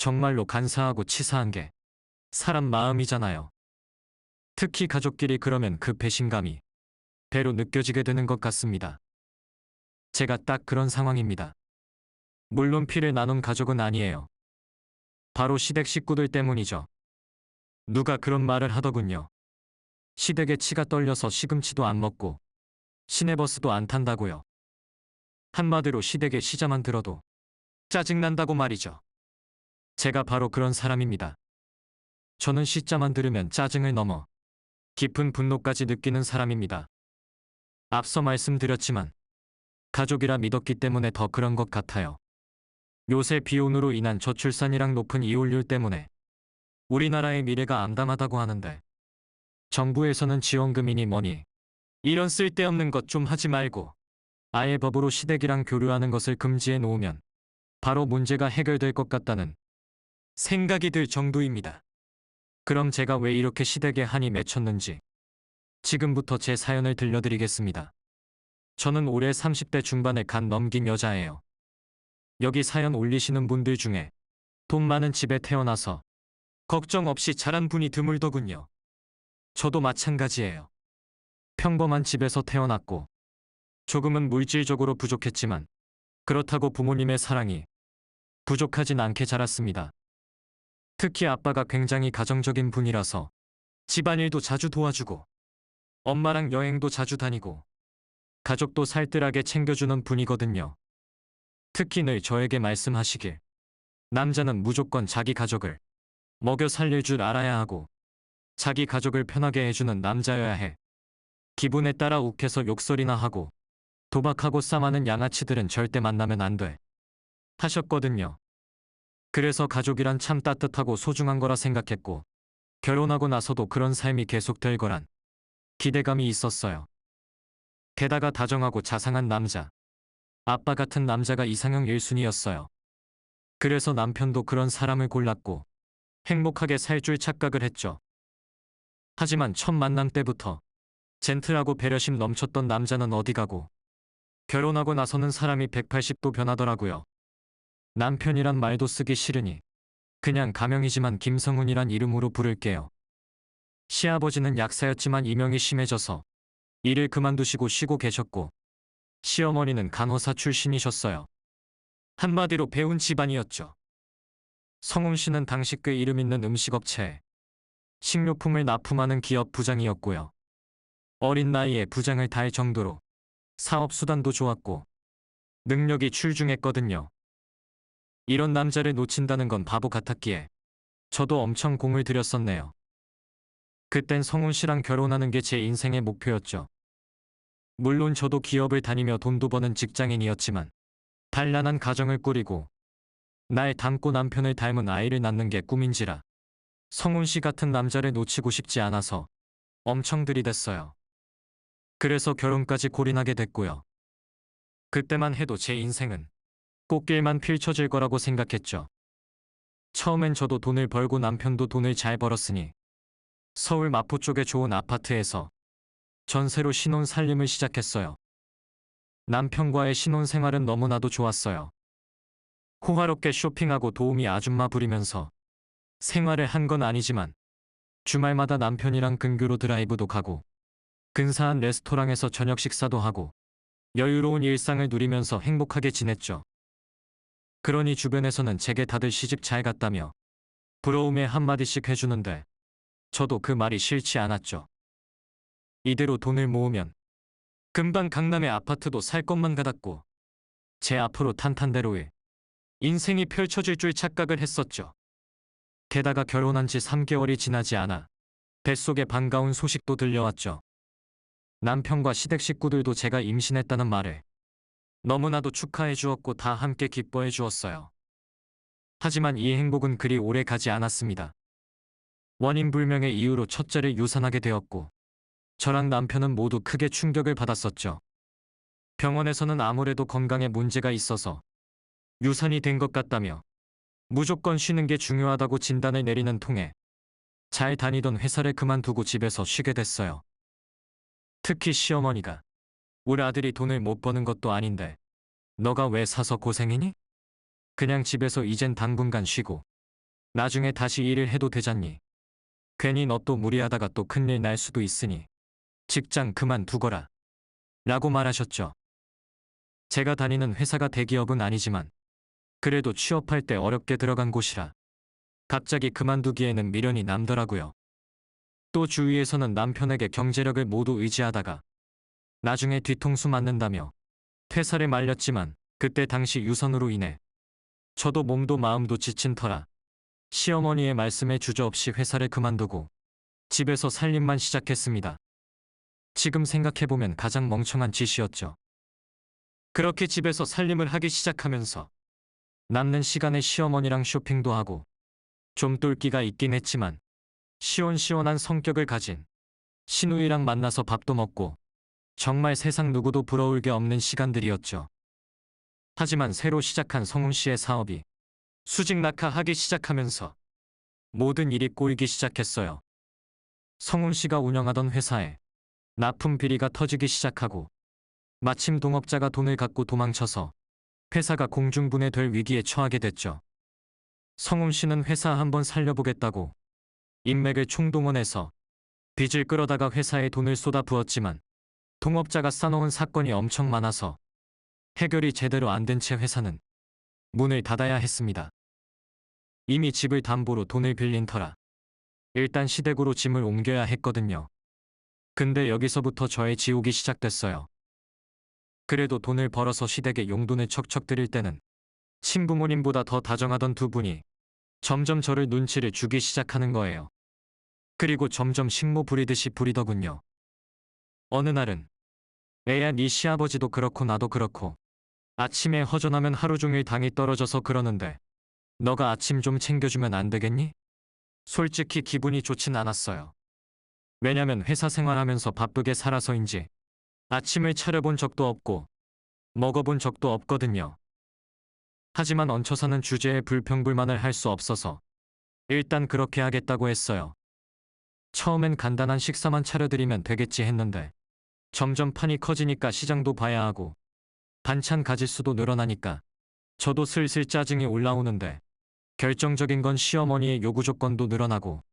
정말로 간사하고 치사한 게 사람 마음이잖아요. 특히 가족끼리 그러면 그 배신감이 배로 느껴지게 되는 것 같습니다. 제가 딱 그런 상황입니다. 물론 피를 나눈 가족은 아니에요. 바로 시댁 식구들 때문이죠. 누가 그런 말을 하더군요. 시댁의 치가 떨려서 시금치도 안 먹고 시내버스도 안 탄다고요. 한마디로 시댁의 시자만 들어도 짜증난다고 말이죠. 제가 바로 그런 사람입니다. 저는 시자만 들으면 짜증을 넘어 깊은 분노까지 느끼는 사람입니다. 앞서 말씀드렸지만 가족이라 믿었기 때문에 더 그런 것 같아요. 요새 비혼으로 인한 저출산이랑 높은 이혼율 때문에 우리나라의 미래가 암담하다고 하는데 정부에서는 지원금이니 뭐니 이런 쓸데없는 것 좀 하지 말고 아예 법으로 시댁이랑 교류하는 것을 금지해 놓으면 바로 문제가 해결될 것 같다는 생각이 들 정도입니다. 그럼 제가 왜 이렇게 시댁에 한이 맺혔는지 지금부터 제 사연을 들려드리겠습니다. 저는 올해 30대 중반에 간 넘긴 여자예요. 여기 사연 올리시는 분들 중에 돈 많은 집에 태어나서 걱정 없이 자란 분이 드물더군요. 저도 마찬가지예요. 평범한 집에서 태어났고 조금은 물질적으로 부족했지만 그렇다고 부모님의 사랑이 부족하진 않게 자랐습니다. 특히 아빠가 굉장히 가정적인 분이라서 집안일도 자주 도와주고 엄마랑 여행도 자주 다니고 가족도 살뜰하게 챙겨주는 분이거든요. 특히 늘 저에게 말씀하시길 남자는 무조건 자기 가족을 먹여 살릴 줄 알아야 하고 자기 가족을 편하게 해주는 남자여야 해. 기분에 따라 욱해서 욕설이나 하고 도박하고 싸마는 양아치들은 절대 만나면 안 돼. 하셨거든요. 그래서 가족이란 참 따뜻하고 소중한 거라 생각했고 결혼하고 나서도 그런 삶이 계속될 거란 기대감이 있었어요. 게다가 다정하고 자상한 남자, 아빠 같은 남자가 이상형 1순위였어요. 그래서 남편도 그런 사람을 골랐고 행복하게 살 줄 착각을 했죠. 하지만 첫 만남 때부터 젠틀하고 배려심 넘쳤던 남자는 어디 가고 결혼하고 나서는 사람이 180도 변하더라고요. 남편이란 말도 쓰기 싫으니 그냥 가명이지만 김성훈이란 이름으로 부를게요. 시아버지는 약사였지만 이명이 심해져서 일을 그만두시고 쉬고 계셨고 시어머니는 간호사 출신이셨어요. 한마디로 배운 집안이었죠. 성훈 씨는 당시 꽤 이름 있는 음식업체에 식료품을 납품하는 기업 부장이었고요. 어린 나이에 부장을 달 정도로 사업 수단도 좋았고 능력이 출중했거든요. 이런 남자를 놓친다는 건 바보 같았기에 저도 엄청 공을 들였었네요. 그땐 성훈 씨랑 결혼하는 게 제 인생의 목표였죠. 물론 저도 기업을 다니며 돈도 버는 직장인이었지만 단란한 가정을 꾸리고 날 닮고 남편을 닮은 아이를 낳는 게 꿈인지라 성훈 씨 같은 남자를 놓치고 싶지 않아서 엄청 들이댔어요. 그래서 결혼까지 골인하게 됐고요. 그때만 해도 제 인생은 꽃길만 펼쳐질 거라고 생각했죠. 처음엔 저도 돈을 벌고 남편도 돈을 잘 벌었으니 서울 마포 쪽에 좋은 아파트에서 전세로 신혼 살림을 시작했어요. 남편과의 신혼 생활은 너무나도 좋았어요. 호화롭게 쇼핑하고 도우미 아줌마 부리면서 생활을 한 건 아니지만 주말마다 남편이랑 근교로 드라이브도 가고 근사한 레스토랑에서 저녁 식사도 하고 여유로운 일상을 누리면서 행복하게 지냈죠. 그러니 주변에서는 제게 다들 시집 잘 갔다며 부러움에 한마디씩 해주는데 저도 그 말이 싫지 않았죠. 이대로 돈을 모으면 금방 강남의 아파트도 살 것만 같았고 제 앞으로 탄탄대로의 인생이 펼쳐질 줄 착각을 했었죠. 게다가 결혼한 지 3개월이 지나지 않아 뱃속에 반가운 소식도 들려왔죠. 남편과 시댁 식구들도 제가 임신했다는 말에 너무나도 축하해 주었고 다 함께 기뻐해 주었어요. 하지만 이 행복은 그리 오래 가지 않았습니다. 원인 불명의 이유로 첫째를 유산하게 되었고 저랑 남편은 모두 크게 충격을 받았었죠. 병원에서는 아무래도 건강에 문제가 있어서 유산이 된 것 같다며 무조건 쉬는 게 중요하다고 진단을 내리는 통에 잘 다니던 회사를 그만두고 집에서 쉬게 됐어요. 특히 시어머니가 우리 아들이 돈을 못 버는 것도 아닌데 너가 왜 사서 고생이니? 그냥 집에서 이젠 당분간 쉬고 나중에 다시 일을 해도 되잖니. 괜히 너 또 무리하다가 또 큰일 날 수도 있으니 직장 그만두거라. 라고 말하셨죠. 제가 다니는 회사가 대기업은 아니지만 그래도 취업할 때 어렵게 들어간 곳이라 갑자기 그만두기에는 미련이 남더라고요. 또 주위에서는 남편에게 경제력을 모두 의지하다가 나중에 뒤통수 맞는다며 퇴사를 말렸지만 그때 당시 유선으로 인해 저도 몸도 마음도 지친 터라 시어머니의 말씀에 주저없이 회사를 그만두고 집에서 살림만 시작했습니다. 지금 생각해보면 가장 멍청한 짓이었죠. 그렇게 집에서 살림을 하기 시작하면서 남는 시간에 시어머니랑 쇼핑도 하고 좀 똘끼가 있긴 했지만 시원시원한 성격을 가진 시누이랑 만나서 밥도 먹고 정말 세상 누구도 부러울 게 없는 시간들이었죠. 하지만 새로 시작한 성훈 씨의 사업이 수직 낙하하기 시작하면서 모든 일이 꼬이기 시작했어요. 성훈 씨가 운영하던 회사에 납품 비리가 터지기 시작하고 마침 동업자가 돈을 갖고 도망쳐서 회사가 공중분해될 위기에 처하게 됐죠. 성훈 씨는 회사 한번 살려보겠다고 인맥을 총동원해서 빚을 끌어다가 회사에 돈을 쏟아 부었지만 동업자가 쌓아놓은 사건이 엄청 많아서 해결이 제대로 안 된 채 회사는 문을 닫아야 했습니다. 이미 집을 담보로 돈을 빌린 터라 일단 시댁으로 짐을 옮겨야 했거든요. 근데 여기서부터 저의 지옥이 시작됐어요. 그래도 돈을 벌어서 시댁에 용돈을 척척 드릴 때는 친부모님보다 더 다정하던 두 분이 점점 저를 눈치를 주기 시작하는 거예요. 그리고 점점 식모 부리듯이 부리더군요. 어느 날은 애야 네 시아버지도 그렇고 나도 그렇고 아침에 허전하면 하루 종일 당이 떨어져서 그러는데 너가 아침 좀 챙겨주면 안 되겠니? 솔직히 기분이 좋진 않았어요. 왜냐면 회사 생활하면서 바쁘게 살아서인지 아침을 차려본 적도 없고 먹어본 적도 없거든요. 하지만 얹혀 사는 주제에 불평불만을 할 수 없어서 일단 그렇게 하겠다고 했어요. 처음엔 간단한 식사만 차려드리면 되겠지 했는데 점점 판이 커지니까 시장도 봐야 하고 반찬 가짓수도 늘어나니까 저도 슬슬 짜증이 올라오는데 결정적인 건 시어머니의 요구 조건도 늘어나고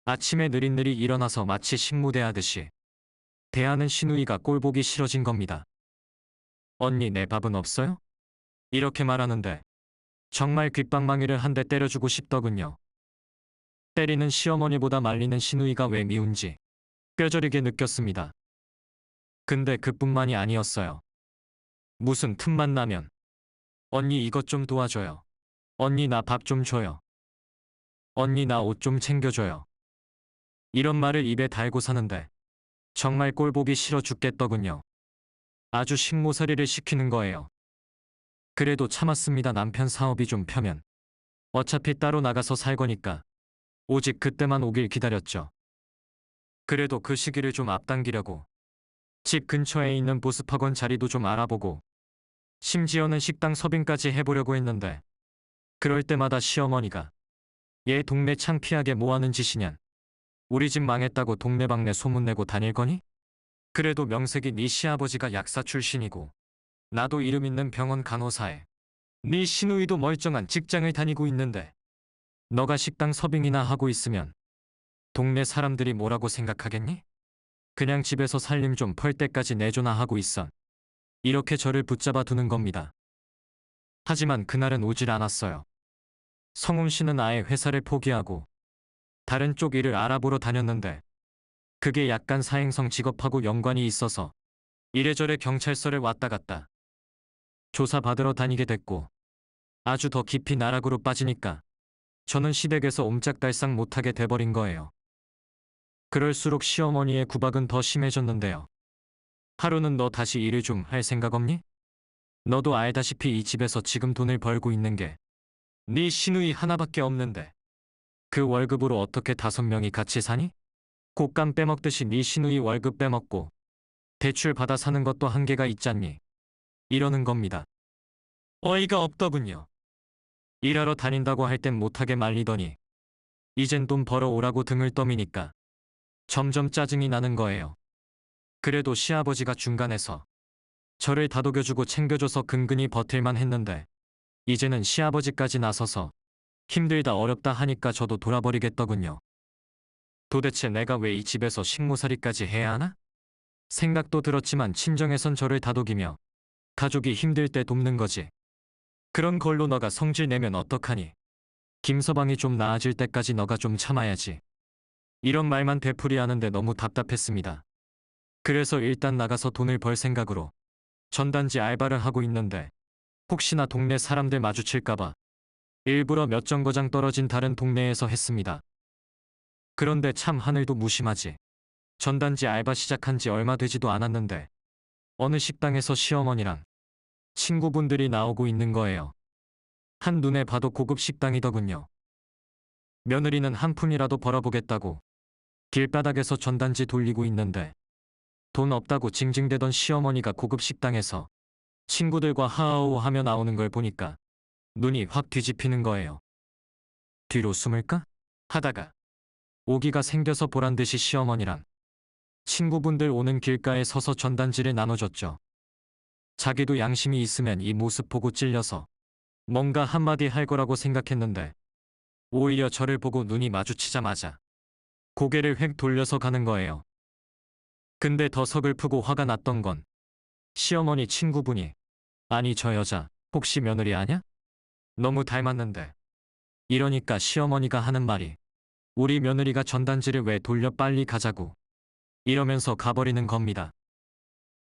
아침에 느릿느릿 일어나서 마치 식무대하듯이 대하는 시누이가 꼴보기 싫어진 겁니다. 언니 내 밥은 없어요? 이렇게 말하는데 정말 귓방망이를 한 대 때려주고 싶더군요. 때리는 시어머니보다 말리는 시누이가 왜 미운지 뼈저리게 느꼈습니다. 근데 그뿐만이 아니었어요. 무슨 틈만 나면 언니 이것 좀 도와줘요. 언니 나 밥 좀 줘요. 언니 나 옷 좀 챙겨줘요. 이런 말을 입에 달고 사는데 정말 꼴보기 싫어 죽겠더군요. 아주 식모살이를 시키는 거예요. 그래도 참았습니다. 남편 사업이 좀 펴면 어차피 따로 나가서 살 거니까 오직 그때만 오길 기다렸죠. 그래도 그 시기를 좀 앞당기려고 집 근처에 있는 보습학원 자리도 좀 알아보고 심지어는 식당 서빙까지 해보려고 했는데 그럴 때마다 시어머니가 얘 동네 창피하게 뭐하는 짓이냔. 우리 집 망했다고 동네방네 소문내고 다닐 거니? 그래도 명색이 네 시아버지가 약사 출신이고 나도 이름 있는 병원 간호사에 네 시누이도 멀쩡한 직장을 다니고 있는데 너가 식당 서빙이나 하고 있으면 동네 사람들이 뭐라고 생각하겠니? 그냥 집에서 살림 좀 펄 때까지 내조나 하고 있어. 이렇게 저를 붙잡아 두는 겁니다. 하지만 그날은 오질 않았어요. 성훈 씨는 아예 회사를 포기하고 다른 쪽 일을 알아보러 다녔는데 그게 약간 사행성 직업하고 연관이 있어서 이래저래 경찰서를 왔다 갔다 조사받으러 다니게 됐고 아주 더 깊이 나락으로 빠지니까 저는 시댁에서 옴짝달싹 못하게 돼버린 거예요. 그럴수록 시어머니의 구박은 더 심해졌는데요. 하루는 너 다시 일을 좀 할 생각 없니? 너도 알다시피 이 집에서 지금 돈을 벌고 있는 게 네 시누이 하나밖에 없는데 그 월급으로 어떻게 5명이 같이 사니? 곶감 빼먹듯이 네 시누이 월급 빼먹고 대출 받아 사는 것도 한계가 있잖니. 이러는 겁니다. 어이가 없더군요. 일하러 다닌다고 할 땐 못하게 말리더니 이젠 돈 벌어오라고 등을 떠미니까 점점 짜증이 나는 거예요. 그래도 시아버지가 중간에서 저를 다독여주고 챙겨줘서 근근히 버틸만 했는데 이제는 시아버지까지 나서서 힘들다 어렵다 하니까 저도 돌아버리겠더군요. 도대체 내가 왜 이 집에서 식모살이까지 해야 하나? 생각도 들었지만 친정에선 저를 다독이며 가족이 힘들 때 돕는 거지. 그런 걸로 너가 성질 내면 어떡하니? 김서방이 좀 나아질 때까지 너가 좀 참아야지. 이런 말만 되풀이하는데 너무 답답했습니다. 그래서 일단 나가서 돈을 벌 생각으로 전단지 알바를 하고 있는데 혹시나 동네 사람들 마주칠까봐 일부러 몇 정거장 떨어진 다른 동네에서 했습니다. 그런데 참 하늘도 무심하지. 전단지 알바 시작한 지 얼마 되지도 않았는데 어느 식당에서 시어머니랑 친구분들이 나오고 있는 거예요. 한눈에 봐도 고급 식당이더군요. 며느리는 한 푼이라도 벌어보겠다고 길바닥에서 전단지 돌리고 있는데 돈 없다고 징징대던 시어머니가 고급 식당에서 친구들과 하하호 하며 나오는 걸 보니까 눈이 확 뒤집히는 거예요. 뒤로 숨을까? 하다가 오기가 생겨서 보란듯이 시어머니랑 친구분들 오는 길가에 서서 전단지를 나눠줬죠. 자기도 양심이 있으면 이 모습 보고 찔려서 뭔가 한마디 할 거라고 생각했는데 오히려 저를 보고 눈이 마주치자마자 고개를 획 돌려서 가는 거예요. 근데 더 서글프고 화가 났던 건 시어머니 친구분이 아니 저 여자 혹시 며느리 아냐? 너무 닮았는데. 이러니까 시어머니가 하는 말이 우리 며느리가 전단지를 왜 돌려 빨리 가자고 이러면서 가버리는 겁니다.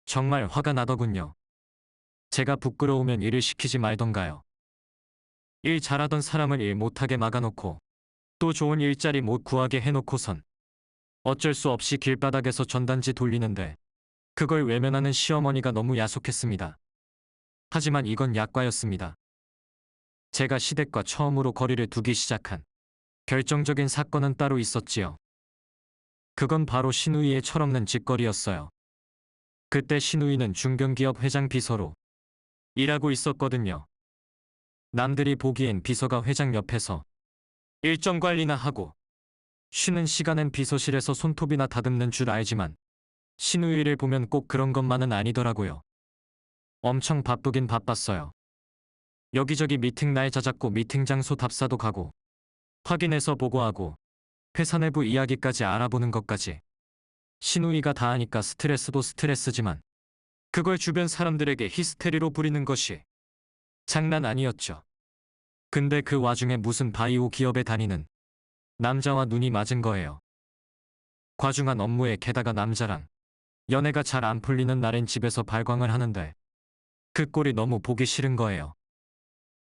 정말 화가 나더군요. 제가 부끄러우면 일을 시키지 말던가요. 일 잘하던 사람을 일 못하게 막아놓고 또 좋은 일자리 못 구하게 해놓고선 어쩔 수 없이 길바닥에서 전단지 돌리는데 그걸 외면하는 시어머니가 너무 야속했습니다. 하지만 이건 약과였습니다. 제가 시댁과 처음으로 거리를 두기 시작한 결정적인 사건은 따로 있었지요. 그건 바로 신우이의 철없는 짓거리였어요. 그때 신우이는 중견기업 회장 비서로 일하고 있었거든요. 남들이 보기엔 비서가 회장 옆에서 일정 관리나 하고 쉬는 시간엔 비서실에서 손톱이나 다듬는 줄 알지만 신우이를 보면 꼭 그런 것만은 아니더라고요. 엄청 바쁘긴 바빴어요. 여기저기 미팅 날짜 잡고 미팅 장소 답사도 가고 확인해서 보고하고 회사 내부 이야기까지 알아보는 것까지 신우이가 다 하니까 스트레스도 스트레스지만 그걸 주변 사람들에게 히스테리로 부리는 것이 장난 아니었죠. 근데 그 와중에 무슨 바이오 기업에 다니는 남자와 눈이 맞은 거예요. 과중한 업무에 게다가 남자랑 연애가 잘 안 풀리는 날엔 집에서 발광을 하는데 그 꼴이 너무 보기 싫은 거예요.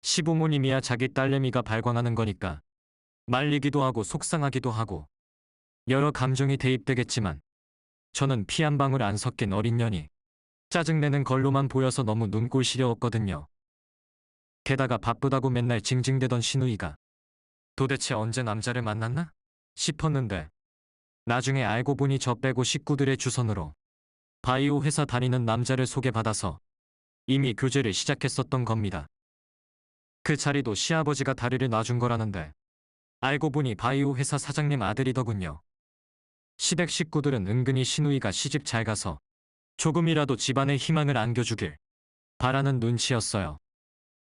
시부모님이야 자기 딸내미가 발광하는 거니까 말리기도 하고 속상하기도 하고 여러 감정이 대입되겠지만 저는 피 한 방울 안 섞인 어린 년이 짜증내는 걸로만 보여서 너무 눈꼴 시려웠거든요. 게다가 바쁘다고 맨날 징징대던 신우이가 도대체 언제 남자를 만났나 싶었는데 나중에 알고 보니 저 빼고 식구들의 주선으로 바이오 회사 다니는 남자를 소개받아서 이미 교제를 시작했었던 겁니다. 그 자리도 시아버지가 다리를 놔준 거라는데 알고 보니 바이오 회사 사장님 아들이더군요. 시댁 식구들은 은근히 신우이가 시집 잘 가서 조금이라도 집안에 희망을 안겨주길 바라는 눈치였어요.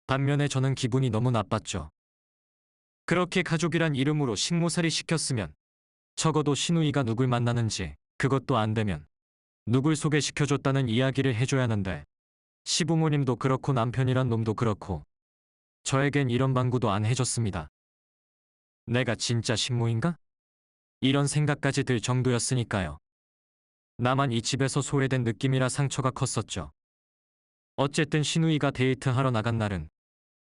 반면에 저는 기분이 너무 나빴죠. 그렇게 가족이란 이름으로 식모살이 시켰으면 적어도 신우이가 누굴 만나는지 그것도 안 되면 누굴 소개시켜줬다는 이야기를 해줘야 하는데 시부모님도 그렇고 남편이란 놈도 그렇고 저에겐 이런 방구도 안 해줬습니다. 내가 진짜 식모인가? 이런 생각까지 들 정도였으니까요. 나만 이 집에서 소외된 느낌이라 상처가 컸었죠. 어쨌든 신우이가 데이트하러 나간 날은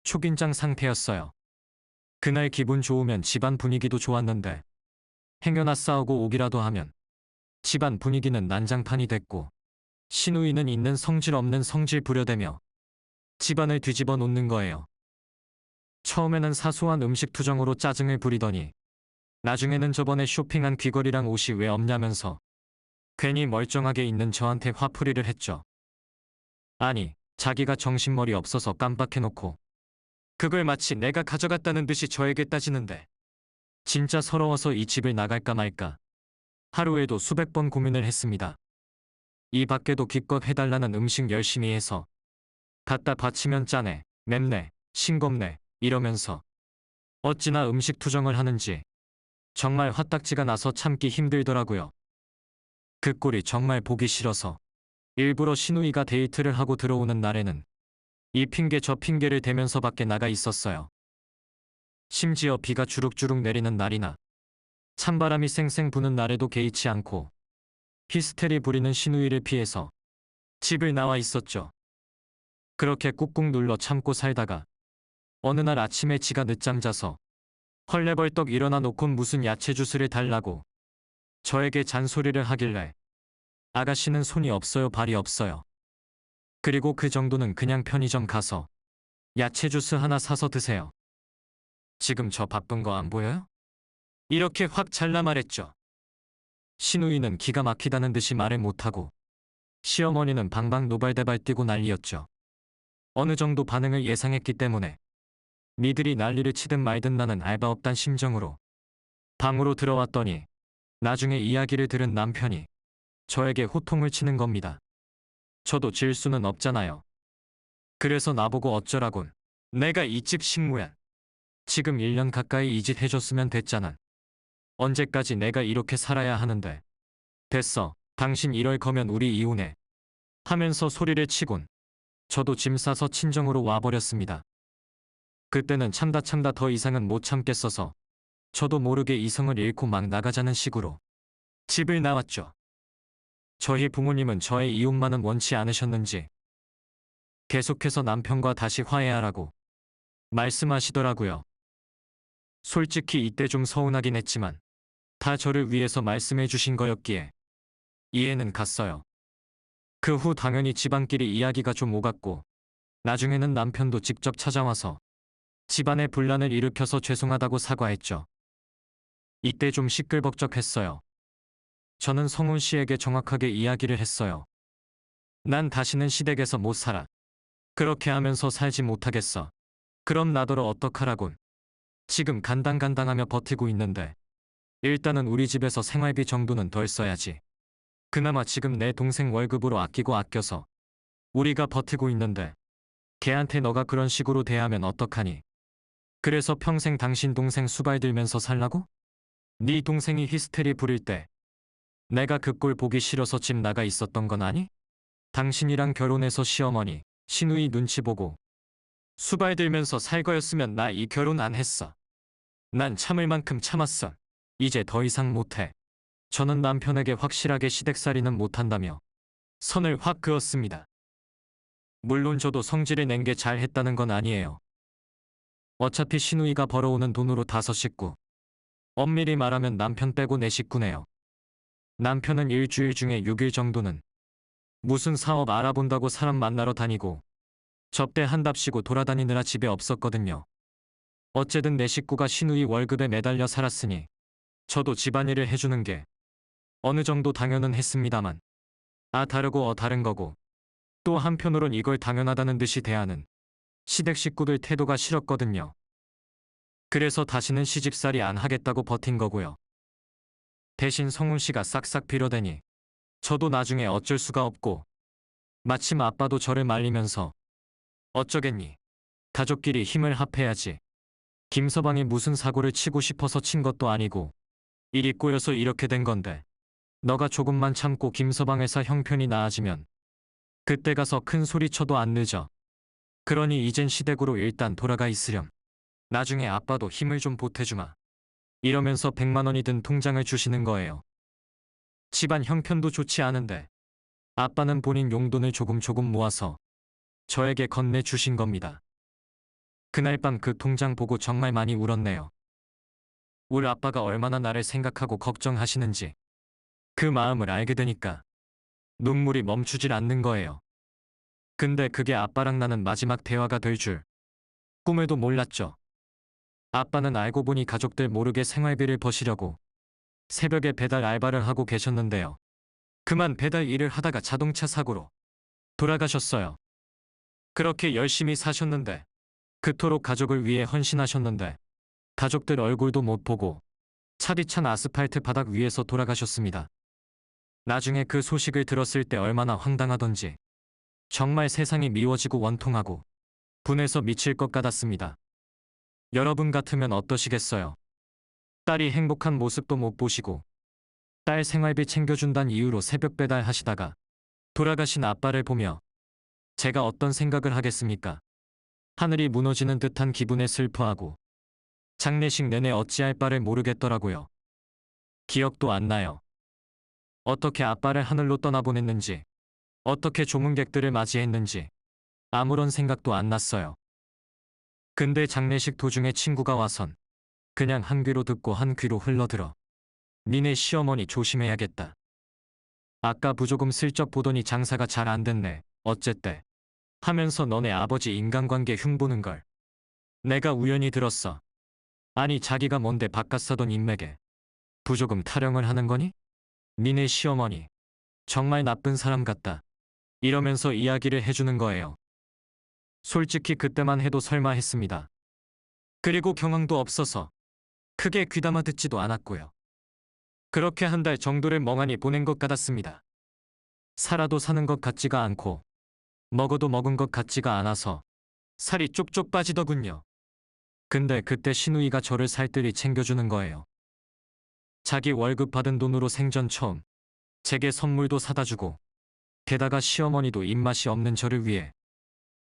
초긴장 상태였어요. 그날 기분 좋으면 집안 분위기도 좋았는데 행여나 싸우고 오기라도 하면 집안 분위기는 난장판이 됐고 신우이는 있는 성질 없는 성질 부려대며 집안을 뒤집어 놓는 거예요. 처음에는 사소한 음식 투정으로 짜증을 부리더니 나중에는 저번에 쇼핑한 귀걸이랑 옷이 왜 없냐면서 괜히 멀쩡하게 있는 저한테 화풀이를 했죠. 아니, 자기가 정신머리 없어서 깜빡해놓고 그걸 마치 내가 가져갔다는 듯이 저에게 따지는데 진짜 서러워서 이 집을 나갈까 말까 하루에도 수백 번 고민을 했습니다. 이 밖에도 기껏 해달라는 음식 열심히 해서 갖다 바치면 짜네, 맵네, 싱겁네 이러면서 어찌나 음식 투정을 하는지 정말 화딱지가 나서 참기 힘들더라고요. 그 꼴이 정말 보기 싫어서 일부러 신우이가 데이트를 하고 들어오는 날에는 이 핑계 저 핑계를 대면서 밖에 나가 있었어요. 심지어 비가 주룩주룩 내리는 날이나 찬바람이 쌩쌩 부는 날에도 개의치 않고 히스테리 부리는 신우이를 피해서 집을 나와 있었죠. 그렇게 꾹꾹 눌러 참고 살다가 어느 날 아침에 지가 늦잠 자서 헐레벌떡 일어나 놓곤 무슨 야채 주스를 달라고 저에게 잔소리를 하길래 아가씨는 손이 없어요, 발이 없어요. 그리고 그 정도는 그냥 편의점 가서 야채 주스 하나 사서 드세요. 지금 저 바쁜 거 안 보여요? 이렇게 확 잘라 말했죠. 신우이는 기가 막히다는 듯이 말을 못하고 시어머니는 방방 노발대발 뛰고 난리였죠. 어느 정도 반응을 예상했기 때문에 니들이 난리를 치든 말든 나는 알바 없단 심정으로 방으로 들어왔더니 나중에 이야기를 들은 남편이 저에게 호통을 치는 겁니다. 저도 질 수는 없잖아요. 그래서 나보고 어쩌라곤. 내가 이 집 식모야. 지금 1년 가까이 이 짓 해줬으면 됐잖아. 언제까지 내가 이렇게 살아야 하는데. 됐어. 당신 이럴 거면 우리 이혼해. 하면서 소리를 치곤 저도 짐 싸서 친정으로 와버렸습니다. 그때는 참다 더 이상은 못 참겠어서 저도 모르게 이성을 잃고 막 나가자는 식으로 집을 나왔죠. 저희 부모님은 저의 이혼만은 원치 않으셨는지 계속해서 남편과 다시 화해하라고 말씀하시더라고요. 솔직히 이때 좀 서운하긴 했지만 다 저를 위해서 말씀해 주신 거였기에 이해는 갔어요. 그 후 당연히 집안끼리 이야기가 좀 오갔고 나중에는 남편도 직접 찾아와서 집안의 분란을 일으켜서 죄송하다고 사과했죠. 이때 좀 시끌벅적했어요. 저는 성훈 씨에게 정확하게 이야기를 했어요. 난 다시는 시댁에서 못 살아. 그렇게 하면서 살지 못하겠어. 그럼 나더러 어떡하라곤. 지금 간당간당하며 버티고 있는데 일단은 우리 집에서 생활비 정도는 덜 써야지. 그나마 지금 내 동생 월급으로 아끼고 아껴서 우리가 버티고 있는데 걔한테 너가 그런 식으로 대하면 어떡하니. 그래서 평생 당신 동생 수발 들면서 살라고? 네 동생이 히스테리 부릴 때 내가 그 꼴 보기 싫어서 집 나가 있었던 건 아니? 당신이랑 결혼해서 시어머니, 신우이 눈치 보고 수발 들면서 살 거였으면 나 이 결혼 안 했어. 난 참을 만큼 참았어. 이제 더 이상 못해. 저는 남편에게 확실하게 시댁살이는 못한다며 선을 확 그었습니다. 물론 저도 성질을 낸 게 잘했다는 건 아니에요. 어차피 신우이가 벌어오는 돈으로 5식구. 엄밀히 말하면 남편 빼고 4식구네요. 남편은 일주일 중에 6일 정도는 무슨 사업 알아본다고 사람 만나러 다니고 접대 한답시고 돌아다니느라 집에 없었거든요. 어쨌든 4식구가 신우이 월급에 매달려 살았으니 저도 집안일을 해주는 게 어느 정도 당연은 했습니다만 다르고 다른 거고 또 한편으론 이걸 당연하다는 듯이 대하는 시댁 식구들 태도가 싫었거든요. 그래서 다시는 시집살이 안 하겠다고 버틴 거고요. 대신 성훈 씨가 싹싹 빌어대니 저도 나중에 어쩔 수가 없고 마침 아빠도 저를 말리면서 어쩌겠니. 가족끼리 힘을 합해야지. 김서방이 무슨 사고를 치고 싶어서 친 것도 아니고 일이 꼬여서 이렇게 된 건데 너가 조금만 참고 김서방 회사 형편이 나아지면 그때 가서 큰 소리 쳐도 안 늦어. 그러니 이젠 시댁으로 일단 돌아가 있으렴. 나중에 아빠도 힘을 좀 보태주마. 이러면서 100만 원이 든 통장을 주시는 거예요. 집안 형편도 좋지 않은데 아빠는 본인 용돈을 조금 모아서 저에게 건네주신 겁니다. 그날 밤 그 통장 보고 정말 많이 울었네요. 우리 아빠가 얼마나 나를 생각하고 걱정하시는지 그 마음을 알게 되니까 눈물이 멈추질 않는 거예요. 근데 그게 아빠랑 나는 마지막 대화가 될 줄 꿈에도 몰랐죠. 아빠는 알고 보니 가족들 모르게 생활비를 버시려고 새벽에 배달 알바를 하고 계셨는데요. 그만 배달 일을 하다가 자동차 사고로 돌아가셨어요. 그렇게 열심히 사셨는데 그토록 가족을 위해 헌신하셨는데 가족들 얼굴도 못 보고 차디찬 아스팔트 바닥 위에서 돌아가셨습니다. 나중에 그 소식을 들었을 때 얼마나 황당하던지 정말 세상이 미워지고 원통하고 분해서 미칠 것 같았습니다. 여러분 같으면 어떠시겠어요? 딸이 행복한 모습도 못 보시고 딸 생활비 챙겨준다는 이유로 새벽 배달하시다가 돌아가신 아빠를 보며 제가 어떤 생각을 하겠습니까? 하늘이 무너지는 듯한 기분에 슬퍼하고 장례식 내내 어찌할 바를 모르겠더라고요. 기억도 안 나요. 어떻게 아빠를 하늘로 떠나보냈는지, 어떻게 조문객들을 맞이했는지 아무런 생각도 안 났어요. 근데 장례식 도중에 친구가 와선 그냥 한 귀로 듣고 한 귀로 흘러들어 니네 시어머니 조심해야겠다. 아까 부조금 슬쩍 보더니 장사가 잘 안 됐네. 어쨌대. 하면서 너네 아버지 인간관계 흉보는 걸 내가 우연히 들었어. 아니 자기가 뭔데 바깥 사돈 인맥에 부조금 타령을 하는 거니? 니네 시어머니 정말 나쁜 사람 같다. 이러면서 이야기를 해주는 거예요. 솔직히 그때만 해도 설마 했습니다. 그리고 경황도 없어서 크게 귀담아 듣지도 않았고요. 그렇게 한 달 정도를 멍하니 보낸 것 같았습니다. 살아도 사는 것 같지가 않고 먹어도 먹은 것 같지가 않아서 살이 쪽쪽 빠지더군요. 근데 그때 시누이가 저를 살뜰히 챙겨주는 거예요. 자기 월급 받은 돈으로 생전 처음 제게 선물도 사다 주고 게다가 시어머니도 입맛이 없는 저를 위해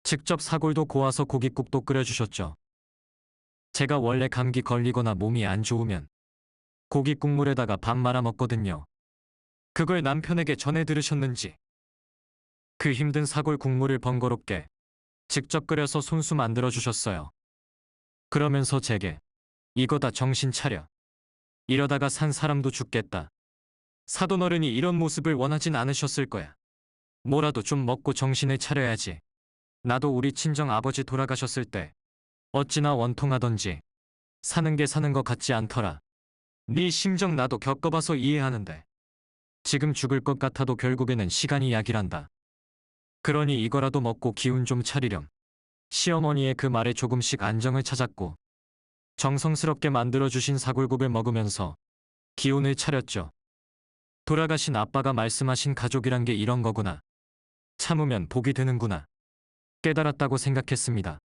직접 사골도 고아서 고깃국도 끓여주셨죠. 제가 원래 감기 걸리거나 몸이 안 좋으면 고기 국물에다가 밥 말아 먹거든요. 그걸 남편에게 전해 들으셨는지 그 힘든 사골 국물을 번거롭게 직접 끓여서 손수 만들어 주셨어요. 그러면서 제게 이거 다 정신 차려. 이러다가 산 사람도 죽겠다. 사돈 어른이 이런 모습을 원하진 않으셨을 거야. 뭐라도 좀 먹고 정신을 차려야지. 나도 우리 친정 아버지 돌아가셨을 때 어찌나 원통하던지 사는 게 사는 것 같지 않더라. 네 심정 나도 겪어봐서 이해하는데 지금 죽을 것 같아도 결국에는 시간이 약이란다. 그러니 이거라도 먹고 기운 좀 차리렴. 시어머니의 그 말에 조금씩 안정을 찾았고 정성스럽게 만들어주신 사골국을 먹으면서 기운을 차렸죠. 돌아가신 아빠가 말씀하신 가족이란 게 이런 거구나. 참으면 복이 되는구나. 깨달았다고 생각했습니다.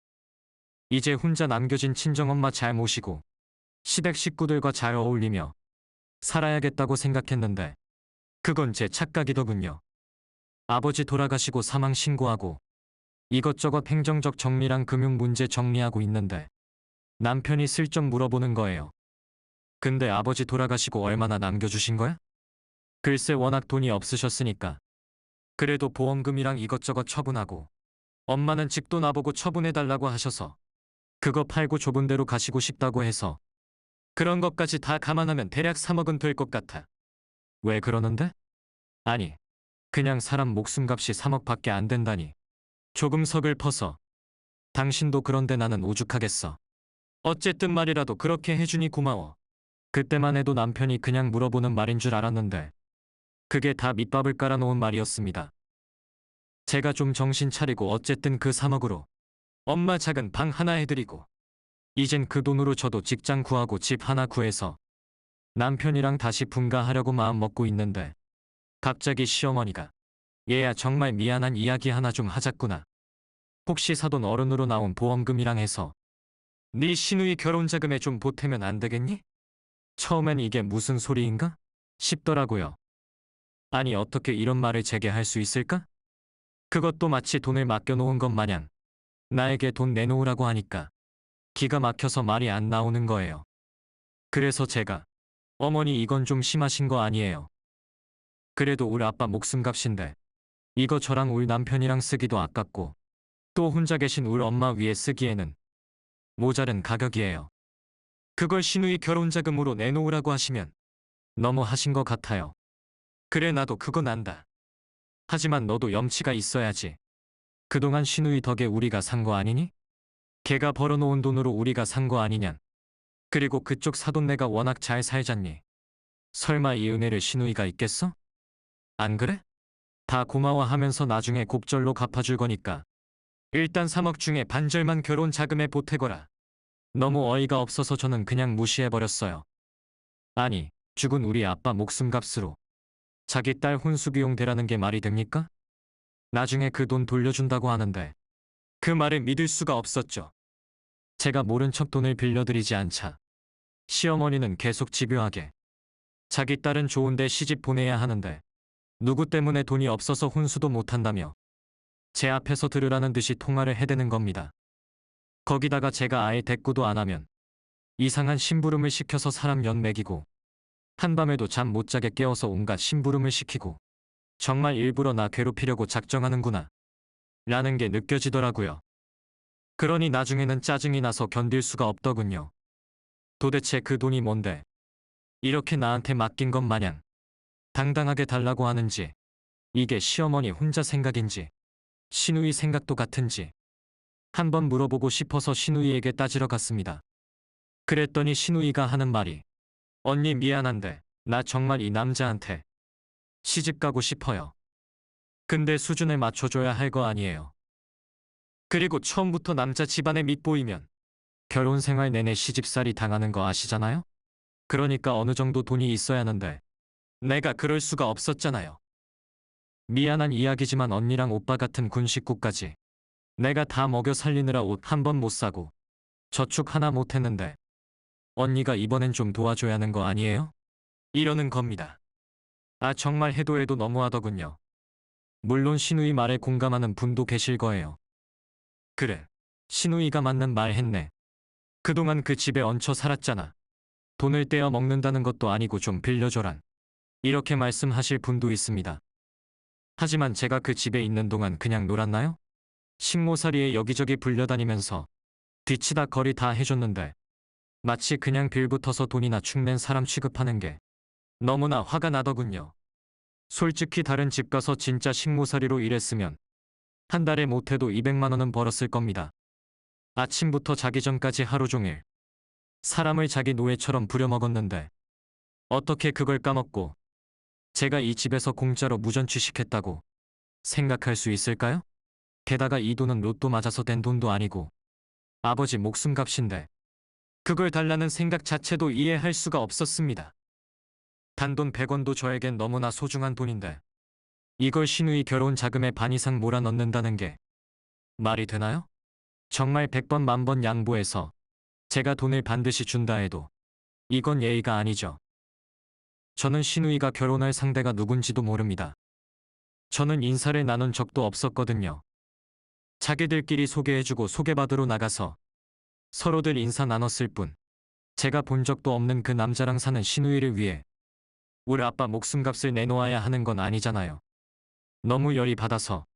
이제 혼자 남겨진 친정엄마 잘 모시고 시댁 식구들과 잘 어울리며 살아야겠다고 생각했는데 그건 제 착각이더군요. 아버지 돌아가시고 사망 신고하고 이것저것 행정적 정리랑 금융 문제 정리하고 있는데 남편이 슬쩍 물어보는 거예요. 근데 아버지 돌아가시고 얼마나 남겨주신 거야? 글쎄 워낙 돈이 없으셨으니까. 그래도 보험금이랑 이것저것 처분하고 엄마는 집도 나보고 처분해달라고 하셔서 그거 팔고 좁은 데로 가시고 싶다고 해서 그런 것까지 다 감안하면 대략 3억은 될 것 같아. 왜 그러는데? 아니, 그냥 사람 목숨값이 3억밖에 안 된다니. 조금 서글퍼서. 당신도 그런데 나는 오죽하겠어. 어쨌든 말이라도 그렇게 해주니 고마워. 그때만 해도 남편이 그냥 물어보는 말인 줄 알았는데 그게 다 밑밥을 깔아놓은 말이었습니다. 제가 좀 정신 차리고 어쨌든 그 3억으로 엄마 작은 방 하나 해드리고 이젠 그 돈으로 저도 직장 구하고 집 하나 구해서 남편이랑 다시 분가하려고 마음 먹고 있는데 갑자기 시어머니가 얘야 정말 미안한 이야기 하나 좀 하자꾸나. 혹시 사돈 어른으로 나온 보험금이랑 해서 네 시누이 결혼 자금에 좀 보태면 안 되겠니? 처음엔 이게 무슨 소리인가? 싶더라고요. 아니 어떻게 이런 말을 제게 할 수 있을까? 그것도 마치 돈을 맡겨놓은 것 마냥 나에게 돈 내놓으라고 하니까 기가 막혀서 말이 안 나오는 거예요. 그래서 제가 어머니 이건 좀 심하신 거 아니에요. 그래도 우리 아빠 목숨값인데 이거 저랑 울 남편이랑 쓰기도 아깝고 또 혼자 계신 울 엄마 위에 쓰기에는 모자른 가격이에요. 그걸 시누이 결혼자금으로 내놓으라고 하시면 너무 하신 것 같아요. 그래 나도 그건 안다. 하지만 너도 염치가 있어야지. 그동안 시누이 덕에 우리가 산 거 아니니? 걔가 벌어놓은 돈으로 우리가 산 거 아니냔. 그리고 그쪽 사돈네가 워낙 잘 살잖니. 설마 이 은혜를 시누이가 있겠어? 안 그래? 다 고마워하면서 나중에 곡절로 갚아줄 거니까. 일단 3억 중에 반절만 결혼 자금에 보태거라. 너무 어이가 없어서 저는 그냥 무시해버렸어요. 아니, 죽은 우리 아빠 목숨값으로 자기 딸 혼수 비용 대라는 게 말이 됩니까? 나중에 그 돈 돌려준다고 하는데 그 말을 믿을 수가 없었죠. 제가 모른 척 돈을 빌려드리지 않자 시어머니는 계속 집요하게 자기 딸은 좋은데 시집 보내야 하는데 누구 때문에 돈이 없어서 혼수도 못한다며 제 앞에서 들으라는 듯이 통화를 해대는 겁니다. 거기다가 제가 아예 대꾸도 안 하면 이상한 심부름을 시켜서 사람 연 먹이고 한밤에도 잠 못 자게 깨워서 온갖 심부름을 시키고 정말 일부러 나 괴롭히려고 작정하는구나 라는 게 느껴지더라고요. 그러니 나중에는 짜증이 나서 견딜 수가 없더군요. 도대체 그 돈이 뭔데 이렇게 나한테 맡긴 것 마냥 당당하게 달라고 하는지, 이게 시어머니 혼자 생각인지 시누이 생각도 같은지 한번 물어보고 싶어서 시누이에게 따지러 갔습니다. 그랬더니 시누이가 하는 말이 언니 미안한데 나 정말 이 남자한테 시집 가고 싶어요. 근데 수준을 맞춰줘야 할 거 아니에요. 그리고 처음부터 남자 집안에 밉보이면 결혼 생활 내내 시집살이 당하는 거 아시잖아요? 그러니까 어느 정도 돈이 있어야 하는데 내가 그럴 수가 없었잖아요. 미안한 이야기지만 언니랑 오빠 같은 군 식구까지 내가 다 먹여 살리느라 옷 한 번 못 사고 저축 하나 못 했는데 언니가 이번엔 좀 도와줘야 하는 거 아니에요? 이러는 겁니다. 아 정말 해도 해도 너무하더군요. 물론 시누이 말에 공감하는 분도 계실 거예요. 그래, 시누이가 맞는 말 했네. 그동안 그 집에 얹혀 살았잖아. 돈을 떼어 먹는다는 것도 아니고 좀 빌려줘란. 이렇게 말씀하실 분도 있습니다. 하지만 제가 그 집에 있는 동안 그냥 놀았나요? 식모살이에 여기저기 불려다니면서 뒤치다 거리 다 해줬는데 마치 그냥 빌붙어서 돈이나 축낸 사람 취급하는 게 너무나 화가 나더군요. 솔직히 다른 집 가서 진짜 식모살이로 일했으면 한 달에 못해도 200만 원은 벌었을 겁니다. 아침부터 자기 전까지 하루 종일 사람을 자기 노예처럼 부려먹었는데 어떻게 그걸 까먹고 제가 이 집에서 공짜로 무전취식했다고 생각할 수 있을까요? 게다가 이 돈은 로또 맞아서 된 돈도 아니고 아버지 목숨값인데 그걸 달라는 생각 자체도 이해할 수가 없었습니다. 단돈 100원도 저에겐 너무나 소중한 돈인데 이걸 시누이 결혼 자금의 반 이상 몰아넣는다는 게 말이 되나요? 정말 100번 만번 양보해서 제가 돈을 반드시 준다 해도 이건 예의가 아니죠. 저는 시누이가 결혼할 상대가 누군지도 모릅니다. 저는 인사를 나눈 적도 없었거든요. 자기들끼리 소개해주고 소개받으러 나가서 서로들 인사 나눴을 뿐 제가 본 적도 없는 그 남자랑 사는 시누이를 위해 우리 아빠 목숨값을 내놓아야 하는 건 아니잖아요. 너무 열이 받아서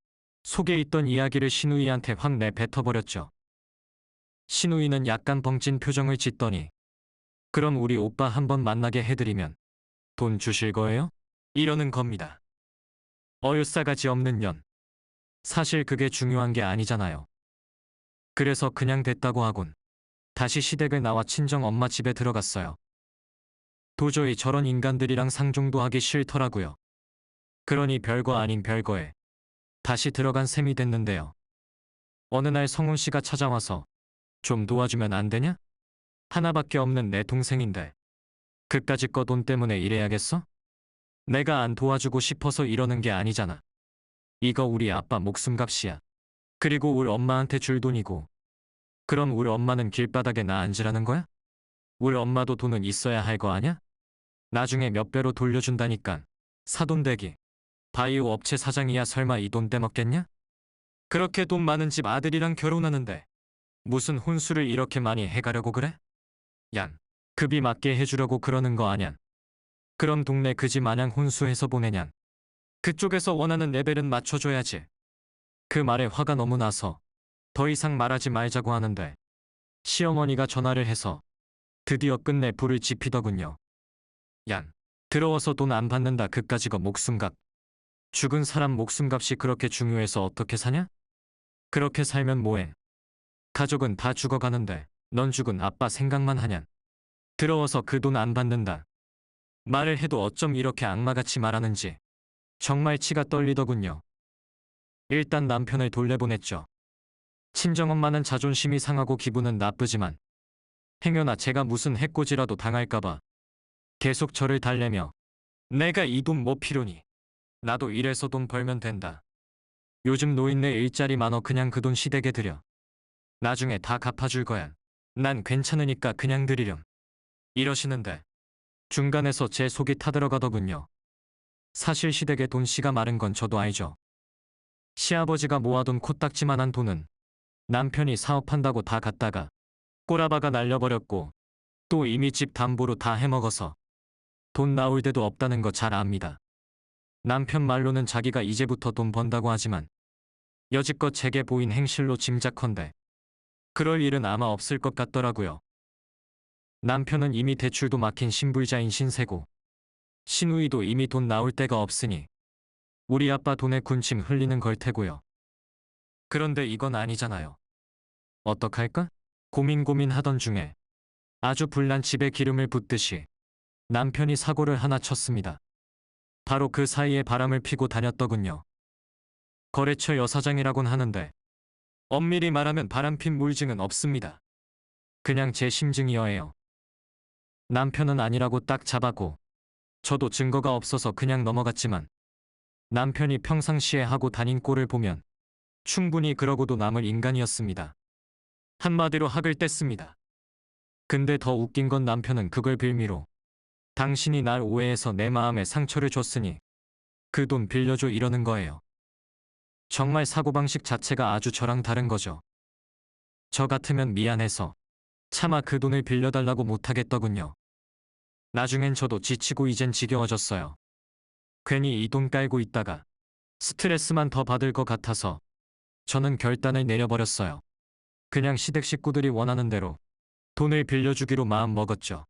속에 있던 이야기를 시누이한테 확 내뱉어버렸죠. 시누이는 약간 벙찐 표정을 짓더니 그럼 우리 오빠 한번 만나게 해드리면 돈 주실 거예요? 이러는 겁니다. 어유싸가지 없는 년. 사실 그게 중요한 게 아니잖아요. 그래서 그냥 됐다고 하곤 다시 시댁을 나와 친정 엄마 집에 들어갔어요. 도저히 저런 인간들이랑 상종도 하기 싫더라고요. 그러니 별거 아닌 별거에 다시 들어간 셈이 됐는데요. 어느 날 성훈 씨가 찾아와서 좀 도와주면 안 되냐? 하나밖에 없는 내 동생인데 그까짓 거 돈 때문에 이래야겠어? 내가 안 도와주고 싶어서 이러는 게 아니잖아. 이거 우리 아빠 목숨값이야. 그리고 우리 엄마한테 줄 돈이고. 그럼 우리 엄마는 길바닥에 나 앉으라는 거야? 우리 엄마도 돈은 있어야 할 거 아냐? 나중에 몇 배로 돌려준다니깐. 사돈되기. 바이오 업체 사장이야 설마 이 돈 떼먹겠냐? 그렇게 돈 많은 집 아들이랑 결혼하는데 무슨 혼수를 이렇게 많이 해가려고 그래? 얀. 급이 맞게 해주려고 그러는 거 아냔. 그럼 동네 그지 마냥 혼수해서 보내냔. 그쪽에서 원하는 레벨은 맞춰줘야지. 그 말에 화가 너무 나서 더 이상 말하지 말자고 하는데 시어머니가 전화를 해서 드디어 끝내 불을 지피더군요. 얀. 들어와서 돈 안 받는다 그까짓거 목숨값. 죽은 사람 목숨값이 그렇게 중요해서 어떻게 사냐? 그렇게 살면 뭐해? 가족은 다 죽어가는데 넌 죽은 아빠 생각만 하냔. 들어와서 그 돈 안 받는다. 말을 해도 어쩜 이렇게 악마같이 말하는지 정말 치가 떨리더군요. 일단 남편을 돌려보냈죠. 친정엄마는 자존심이 상하고 기분은 나쁘지만 행여나 제가 무슨 해코지라도 당할까봐 계속 저를 달래며 내가 이 돈 뭐 필요니? 나도 일해서 돈 벌면 된다. 요즘 노인네 일자리 많어 그냥 그 돈 시댁에 들여. 나중에 다 갚아줄 거야. 난 괜찮으니까 그냥 드리렴. 이러시는데 중간에서 제 속이 타들어가더군요. 사실 시댁에 돈 씨가 마른 건 저도 알죠. 시아버지가 모아둔 코딱지만한 돈은 남편이 사업한다고 다 갖다가 꼬라박아 날려버렸고 또 이미 집 담보로 다 해먹어서 돈 나올 데도 없다는 거 잘 압니다. 남편 말로는 자기가 이제부터 돈 번다고 하지만 여지껏 제게 보인 행실로 짐작컨대 그럴 일은 아마 없을 것 같더라고요. 남편은 이미 대출도 막힌 신불자인 신세고 시누이도 이미 돈 나올 데가 없으니 우리 아빠 돈에 군침 흘리는 걸 테고요. 그런데 이건 아니잖아요. 어떡할까? 고민하던 중에 아주 불난 집에 기름을 붓듯이 남편이 사고를 하나 쳤습니다. 바로 그 사이에 바람을 피고 다녔더군요. 거래처 여사장이라곤 하는데 엄밀히 말하면 바람핀 물증은 없습니다. 그냥 제 심증이어예요. 남편은 아니라고 딱 잡았고 저도 증거가 없어서 그냥 넘어갔지만 남편이 평상시에 하고 다닌 꼴을 보면 충분히 그러고도 남을 인간이었습니다. 한마디로 학을 뗐습니다. 근데 더 웃긴 건 남편은 그걸 빌미로 당신이 날 오해해서 내 마음에 상처를 줬으니 그 돈 빌려줘 이러는 거예요. 정말 사고방식 자체가 아주 저랑 다른 거죠. 저 같으면 미안해서 차마 그 돈을 빌려달라고 못하겠더군요. 나중엔 저도 지치고 이젠 지겨워졌어요. 괜히 이 돈 깔고 있다가 스트레스만 더 받을 것 같아서 저는 결단을 내려버렸어요. 그냥 시댁 식구들이 원하는 대로 돈을 빌려주기로 마음 먹었죠.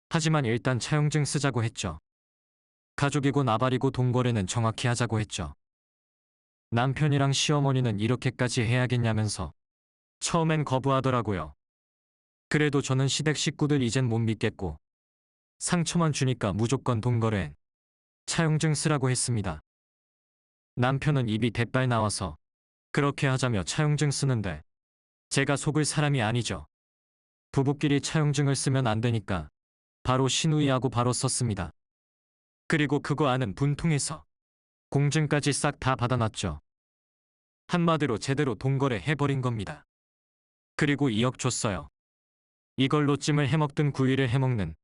하지만 일단 차용증 쓰자고 했죠. 가족이고 나발이고 돈 거래는 정확히 하자고 했죠. 남편이랑 시어머니는 이렇게까지 해야겠냐면서 처음엔 거부하더라고요. 그래도 저는 시댁 식구들 이젠 못 믿겠고 상처만 주니까 무조건 돈 거래엔 차용증 쓰라고 했습니다. 남편은 입이 대빨 나와서 그렇게 하자며 차용증 쓰는데 제가 속을 사람이 아니죠. 부부끼리 차용증을 쓰면 안 되니까 바로 시누이하고 바로 썼습니다. 그리고 그거 아는 분통해서 공증까지 싹 다 받아놨죠. 한마디로 제대로 돈거래 해버린 겁니다. 그리고 2억 줬어요. 이걸로 찜을 해먹든 구이를 해먹는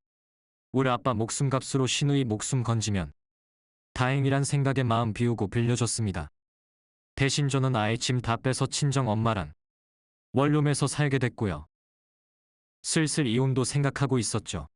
우리 아빠 목숨값으로 시누이 목숨 건지면 다행이란 생각에 마음 비우고 빌려줬습니다. 대신 저는 아예 짐 다 빼서 친정 엄마랑 원룸에서 살게 됐고요. 슬슬 이혼도 생각하고 있었죠.